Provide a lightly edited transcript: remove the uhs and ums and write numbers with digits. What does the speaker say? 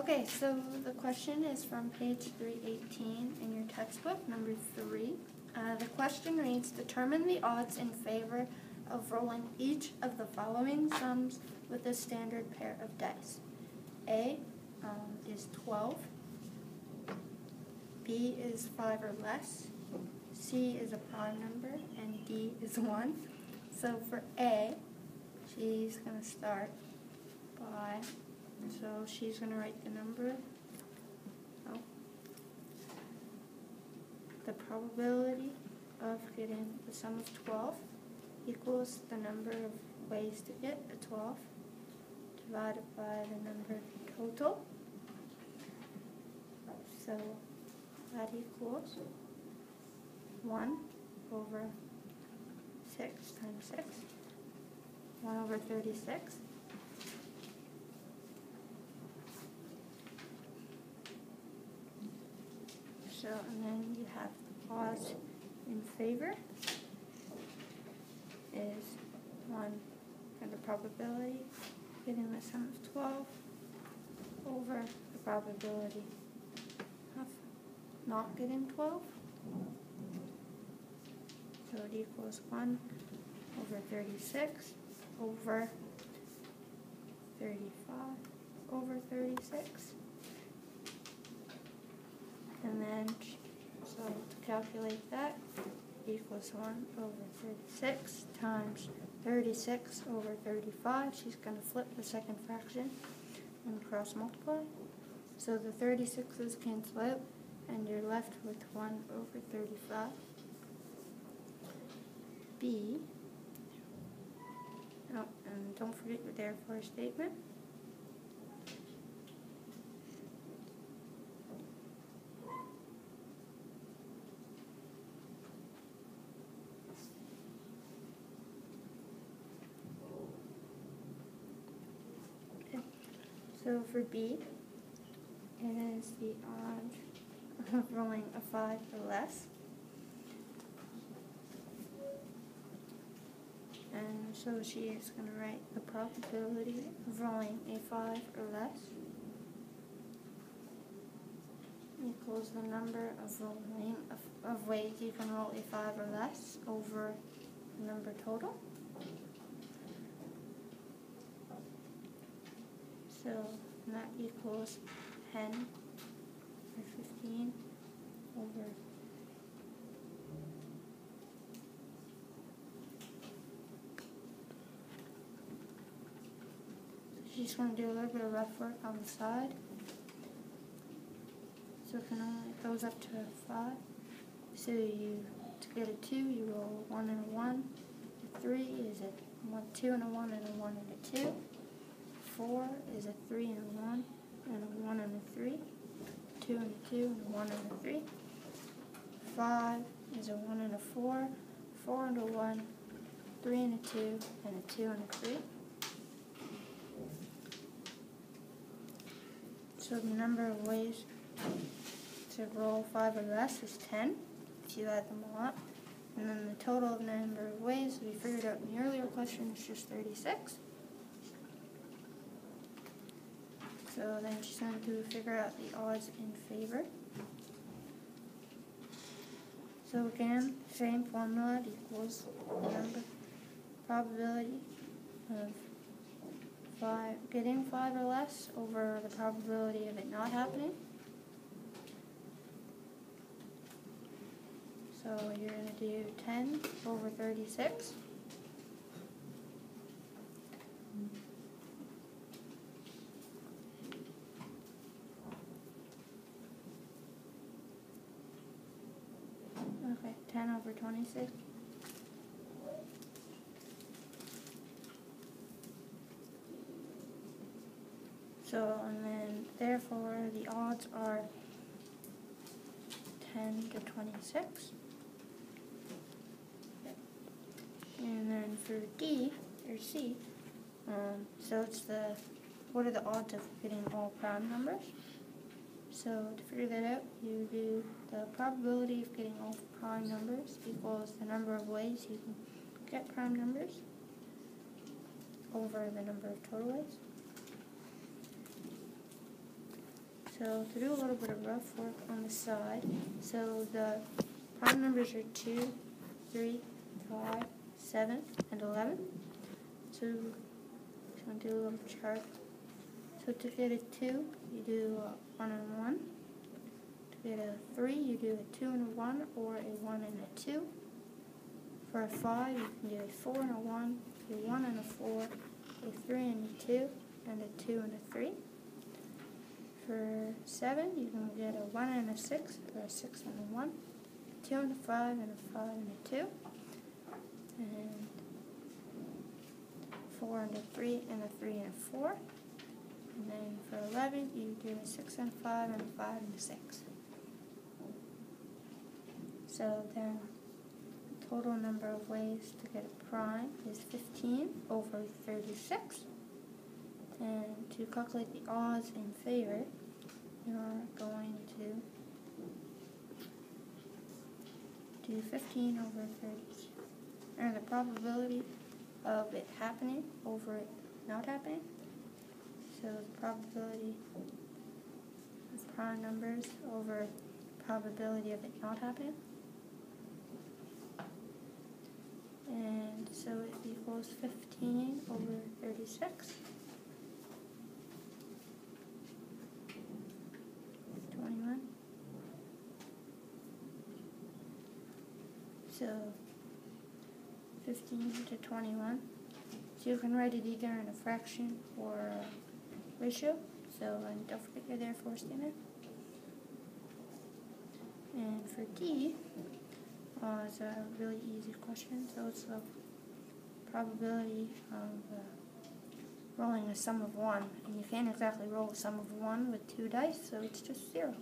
Okay, so the question is from page 318 in your textbook, number 3. The question reads, determine the odds in favor of rolling each of the following sums with a standard pair of dice. A is 12, B is 5 or less, C is a prime number, and D is 1. So for A, she's going to start by, so she's going to write the number, the probability of getting the sum of 12 equals the number of ways to get a 12 divided by the number total. So that equals 1 over 6 times 6, 1 over 36. So, and then you have the odds in favor is 1 and the probability of getting the sum of 12 over the probability of not getting 12. So it equals 1 over 36 over 35 over 36. And then, so to calculate that, equals 1 over 36 times 36 over 35. She's going to flip the second fraction and cross multiply. So the 36's cancel out, and you're left with 1 over 35. B, and don't forget your therefore statement. So for B, it is the odds of rolling a 5 or less. And so she is going to write the probability of rolling a 5 or less equals the number of ways you can roll a 5 or less over the number total. So that equals 10 or 15 over . So she's going to do a little bit of rough work on the side. So it goes up to 5. So to get a 2, you roll 1 and a 1. A 3 is a 2 and a 1 and a 1 and a 2. 4 is a 3 and a 1, and a 1 and a 3. 2 and a 2, and a 1 and a 3. 5 is a 1 and a 4, 4 and a 1, 3 and a 2, and a 2 and a 3. So the number of ways to roll 5 or less is 10, if you add them all up. And then the total number of ways we figured out in the earlier question is just 36. So then she's going to figure out the odds in favor. So again, same formula, it equals the number probability of getting 5 or less over the probability of it not happening. So you're going to do 10 over 36. Okay, 10 over 26. So, and then, therefore, the odds are 10 to 26. And then for D, or C, so it's what are the odds of getting all prime numbers? So to figure that out, you do the probability of getting all prime numbers equals the number of ways you can get prime numbers over the number of total ways. So to do a little bit of rough work on the side, so the prime numbers are 2, 3, 5, 7, and 11. So I'm going to do a little chart. So to get a 2, you do a 1 and 1. To get a 3, you do a 2 and a 1, or a 1 and a 2. For a 5, you can do a 4 and a 1, a 1 and a 4, a 3 and a 2, and a 2 and a 3. For 7, you can get a 1 and a 6, or a 6 and a 1, a 2 and a 5, and a 5 and a 2, and 4 and a 3, and a 3 and a 4. And then for 11, you do a 6 and a 5, and a 5 and a 6. So then the total number of ways to get a prime is 15 over 36. And to calculate the odds in favor, you're going to do 15 over 30, or the probability of it happening over it not happening. So the probability of prime numbers over probability of it not happening. And so it equals 15 over 36. 21. So 15 to 21. So you can write it either in a fraction or a ratio. So and don't forget your therefore statement. And for D, it's a really easy question. So it's the probability of rolling a sum of 1. And you can't exactly roll a sum of 1 with 2 dice, so it's just 0.